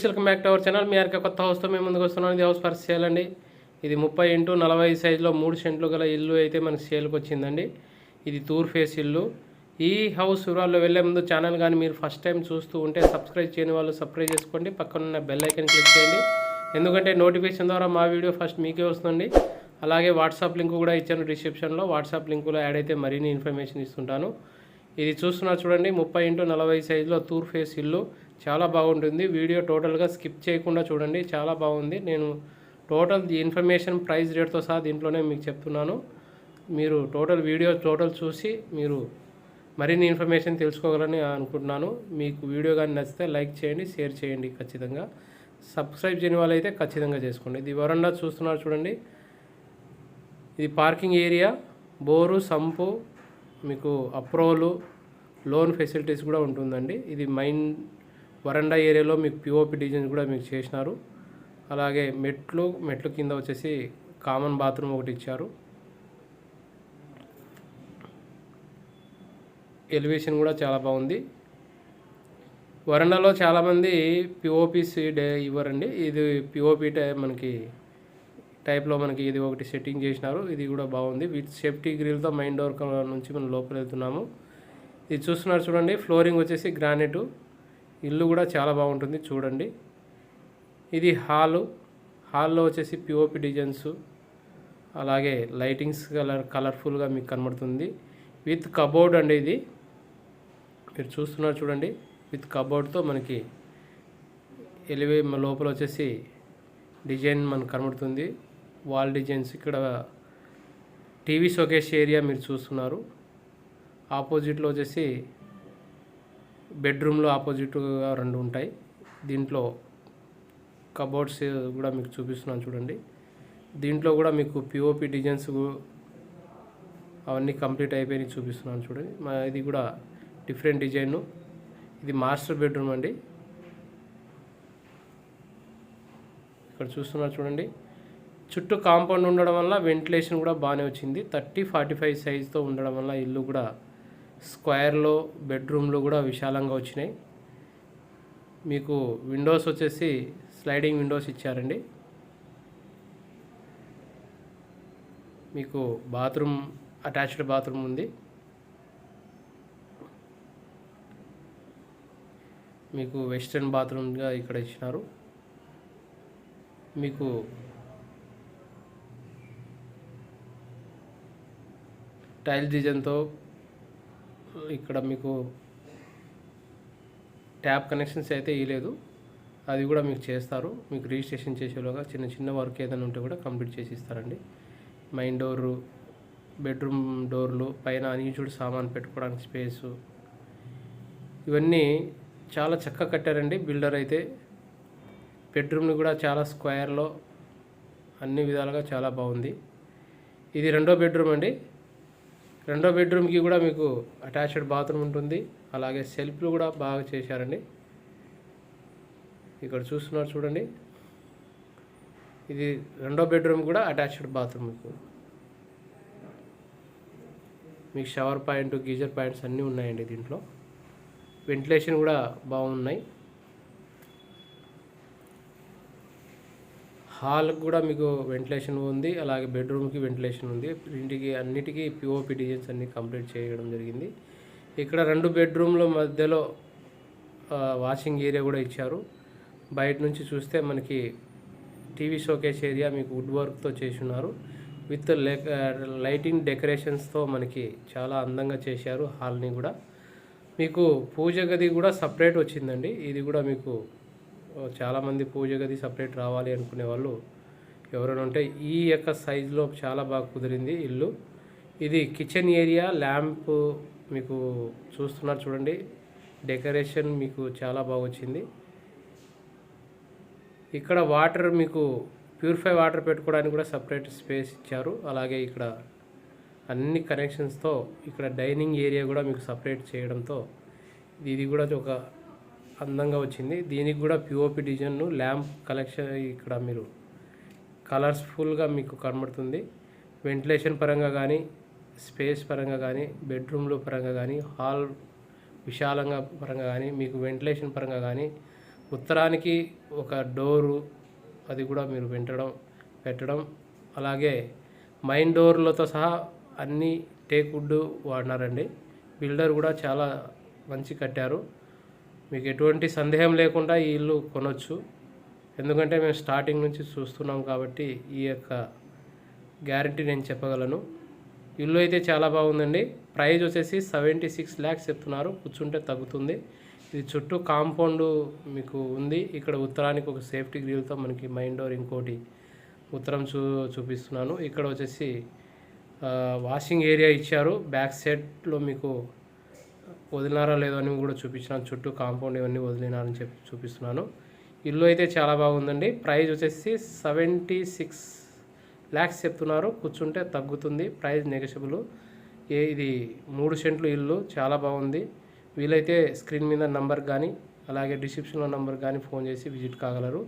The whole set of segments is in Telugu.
Friends, welcome back to our channel. మీ ఆర్కే కొత్త హౌస్తో మేము ముందుకు వస్తున్నాం. ఇది హౌస్ ఫర్ సేల్ అండి. ఇది 30x40 సైజులో 3 సెంట్లు గల ఇల్లు అయితే మనకి సేల్కి వచ్చిందండి. ఇది తూర్ ఫేస్ ఇల్లు. ఈ హౌస్ వివరాల్లో వెళ్ళే ముందు ఛానల్ కానీ మీరు ఫస్ట్ టైం చూస్తూ ఉంటే సబ్స్క్రైబ్ చేయని వాళ్ళు సబ్స్క్రైబ్ చేసుకోండి. పక్కన బెల్ ఐకన్ క్లిక్ చేయండి, ఎందుకంటే నోటిఫికేషన్ ద్వారా మా వీడియో ఫస్ట్ మీకే వస్తుంది. అలాగే వాట్సాప్ లింక్ కూడా ఇచ్చాను డిస్క్రిప్షన్లో. వాట్సాప్ లింకులో యాడ్ అయితే మరిన్ని ఇన్ఫర్మేషన్ ఇస్తుంటాను. ఇది చూస్తున్నారు చూడండి, 30x40 సైజులో తూర్ ఫేస్ ఇల్లు. చాలా బాగుంటుంది. వీడియో టోటల్గా స్కిప్ చేయకుండా చూడండి, చాలా బాగుంది. నేను టోటల్ ఇన్ఫర్మేషన్ ప్రైస్ రేట్తో సహా దీంట్లోనే మీకు చెప్తున్నాను. మీరు వీడియో చూసి మీరు మరిన్ని ఇన్ఫర్మేషన్ తెలుసుకోగలని అనుకుంటున్నాను. మీకు వీడియో కానీ నచ్చితే లైక్ చేయండి, షేర్ చేయండి. ఖచ్చితంగా సబ్స్క్రైబ్ చేయని వాళ్ళైతే ఖచ్చితంగా చేసుకోండి. ఇది వరండా చూస్తున్నారు చూడండి. ఇది పార్కింగ్ ఏరియా, బోరు, సంపు, మీకు అప్రోలు, లోన్ ఫెసిలిటీస్ కూడా ఉంటుందండి. ఇది మెయిన్ వరండా ఏరియాలో మీకు పిఓపి డిజైన్ కూడా మీకు చేసినారు. అలాగే మెట్లు కింద వచ్చేసి కామన్ బాత్రూమ్ ఒకటి ఇచ్చారు. ఎలివేషన్ కూడా చాలా బాగుంది. వరండాలో చాలామంది పిఓపిస్ ఇవ్వరండి. ఇది పిఓపి మనకి టైప్లో మనకి ఇది ఒకటి సెట్టింగ్ చేసినారు. ఇది కూడా బాగుంది. విత్ సేఫ్టీ గ్రిల్తో మెయిన్ డోర్ నుంచి మనం లోపల వెళ్తున్నాము. ఇది చూస్తున్నారు చూడండి, ఫ్లోరింగ్ వచ్చేసి గ్రానైట్. ఇల్లు కూడా చాలా బాగుంటుంది చూడండి. ఇది హాల్లో వచ్చేసి పిఓపి డిజైన్స్, అలాగే లైటింగ్స్ కలర్ఫుల్గా మీకు కనబడుతుంది. విత్ కబోర్డ్ అండి. ఇది మీరు చూస్తున్నారు చూడండి, విత్ కబోర్డ్తో మనకి లోపల వచ్చేసి డిజైన్ మనకు కనబడుతుంది. Wall designs. ఇక్కడ టీవీ షోకేస్ ఏరియా మీరు చూస్తున్నారు. ఆపోజిట్లో వచ్చేసి బెడ్రూమ్లో ఆపోజిట్గా 2 ఉంటాయి. దీంట్లో కబోర్డ్స్ కూడా మీకు చూపిస్తున్నాను చూడండి. దీంట్లో కూడా మీకు పిఓపి డిజైన్స్ అవన్నీ కంప్లీట్ అయిపోయి చూపిస్తున్నాను చూడండి. ఇది కూడా డిఫరెంట్ డిజైను. ఇది మాస్టర్ బెడ్రూమ్ అండి. ఇక్కడ చూస్తున్నారు చూడండి. చుట్టూ కాంపౌండ్ ఉండడం వల్ల వెంటిలేషన్ కూడా బాగానే వచ్చింది. 30x45 సైజుతో ఉండడం వల్ల ఇల్లు కూడా స్క్వేర్లో, బెడ్రూమ్లో కూడా విశాలంగా వచ్చినాయి. మీకు విండోస్ వచ్చేసి స్లైడింగ్ విండోస్ ఇచ్చారండి. మీకు బాత్రూమ్, అటాచ్డ్ బాత్రూమ్ ఉంది. మీకు వెస్ట్రన్ బాత్రూమ్గా ఇక్కడ ఇచ్చినారు. మీకు టైల్ డిజైన్తో ఇక్కడ మీకు ట్యాప్ కనెక్షన్స్ అయితే ఇవ్వలేదు, అది కూడా మీకు చేస్తారు. మీకు రిజిస్ట్రేషన్ చేసేలోగా చిన్న వర్క్ ఏదైనా ఉంటే కూడా కంప్లీట్ చేసి ఇస్తారండి. మెయిన్ డోరు, బెడ్రూమ్ డోర్లు, పైన అన్యూజ్డ్ సామాన్ పెట్టుకోవడానికి స్పేసు, ఇవన్నీ చాలా చక్కగా కట్టారండి బిల్డర్ అయితే. బెడ్రూమ్ని కూడా చాలా స్క్వేర్లో అన్ని విధాలుగా చాలా బాగుంది. ఇది 2వ బెడ్రూమ్ అండి. 2వ బెడ్రూమ్కి కూడా మీకు అటాచ్డ్ బాత్రూమ్ ఉంటుంది. అలాగే సెల్ఫ్లు కూడా బాగా చేశారండి. ఇక్కడ చూస్తున్నారు చూడండి, ఇది 2వ బెడ్రూమ్ కూడా అటాచ్డ్ బాత్రూమ్. మీకు షవర్ పాయింట్, గీజర్ పాయింట్స్ అన్నీ ఉన్నాయండి. దీంట్లో వెంటిలేషన్ కూడా బాగున్నాయి. హాల్కి కూడా మీకు వెంటిలేషన్ ఉంది, అలాగే బెడ్రూమ్కి వెంటిలేషన్ ఉంది. అన్నిటికీ పిఓపి డిజైన్స్ అన్నీ కంప్లీట్ చేయడం జరిగింది. ఇక్కడ 2 బెడ్రూమ్ల మధ్యలో వాషింగ్ ఏరియా కూడా ఇచ్చారు. బయట నుంచి చూస్తే మనకి టీవీ షోకేస్ ఏరియా మీకు వుడ్ వర్క్తో చేసి ఉన్నారు. విత్ లైటింగ్ డెకరేషన్స్తో మనకి చాలా అందంగా చేశారు. హాల్ని కూడా మీకు పూజ గది కూడా సపరేట్ వచ్చిందండి. ఇది కూడా మీకు చాలామంది పూజ గది సపరేట్ రావాలి అనుకునే వాళ్ళు ఎవరైనా ఉంటే ఈ యొక్క సైజులో చాలా బాగా కుదిరింది ఇల్లు. ఇది కిచెన్ ఏరియా, ల్యాంప్ మీకు చూస్తున్నారు చూడండి. డెకరేషన్ మీకు చాలా బాగా వచ్చింది. ఇక్కడ వాటర్ మీకు ప్యూరిఫై వాటర్ పెట్టుకోవడానికి కూడా సపరేట్ స్పేస్ ఇచ్చారు. అలాగే ఇక్కడ అన్ని కనెక్షన్స్తో ఇక్కడ డైనింగ్ ఏరియా కూడా మీకు సపరేట్ చేయడంతో ఇది కూడా ఒక అందంగా వచ్చింది. దీనికి కూడా పిఓపి డిజైన్, ల్యాంప్ కలెక్షన్ ఇక్కడ మీరు కలర్స్ఫుల్గా మీకు కనబడుతుంది. వెంటిలేషన్ పరంగా కానీ, స్పేస్ పరంగా కానీ, బెడ్రూమ్లో పరంగా కానీ, హాల్ విశాలంగా పరంగా కానీ, మీకు వెంటిలేషన్ పరంగా కానీ ఉత్తరానికి ఒక డోరు అది కూడా మీరు పెట్టడం అలాగే మైన్ డోర్లతో సహా అన్ని టేక్ వుడ్ వాడినారండి. బిల్డర్ కూడా చాలా మంచి కట్టారు. మీకు ఎటువంటి సందేహం లేకుండా ఈ ఇల్లు కొనొచ్చు. ఎందుకంటే మేము స్టార్టింగ్ నుంచి చూస్తున్నాం కాబట్టి ఈ యొక్క గ్యారంటీ నేను చెప్పగలను. ఇల్లు అయితే చాలా బాగుందండి. ప్రైస్ వచ్చేసి 76 lakhs చెప్తున్నారు. కూర్చుంటే తగ్గుతుంది. ఇది చుట్టూ కాంపౌండ్ మీకు ఉంది. ఇక్కడ ఉత్తరానికి ఒక సేఫ్టీ గ్రిల్తో మనకి మైన్ డోర్ ఇంకోటి ఉత్తరం చూపిస్తున్నాను. ఇక్కడ వచ్చేసి వాషింగ్ ఏరియా ఇచ్చారు. బ్యాక్ సైడ్లో మీకు వదిలినారా లేదో అని కూడా చూపించినాను. చుట్టూ కాంపౌండ్ ఇవన్నీ వదిలినారని చెప్పి చూపిస్తున్నాను. ఇల్లు అయితే చాలా బాగుందండి. ప్రైస్ వచ్చేసి 76 lakhs చెప్తున్నారు. కూర్చుంటే తగ్గుతుంది. Price negotiable. ఇది 3 సెంట్లు ఇల్లు చాలా బాగుంది. వీలైతే స్క్రీన్ మీద నంబర్ కానీ అలాగే డిస్క్రిప్షన్లో నంబర్ కానీ ఫోన్ చేసి విజిట్ కాగలరు.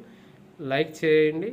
లైక్ చేయండి.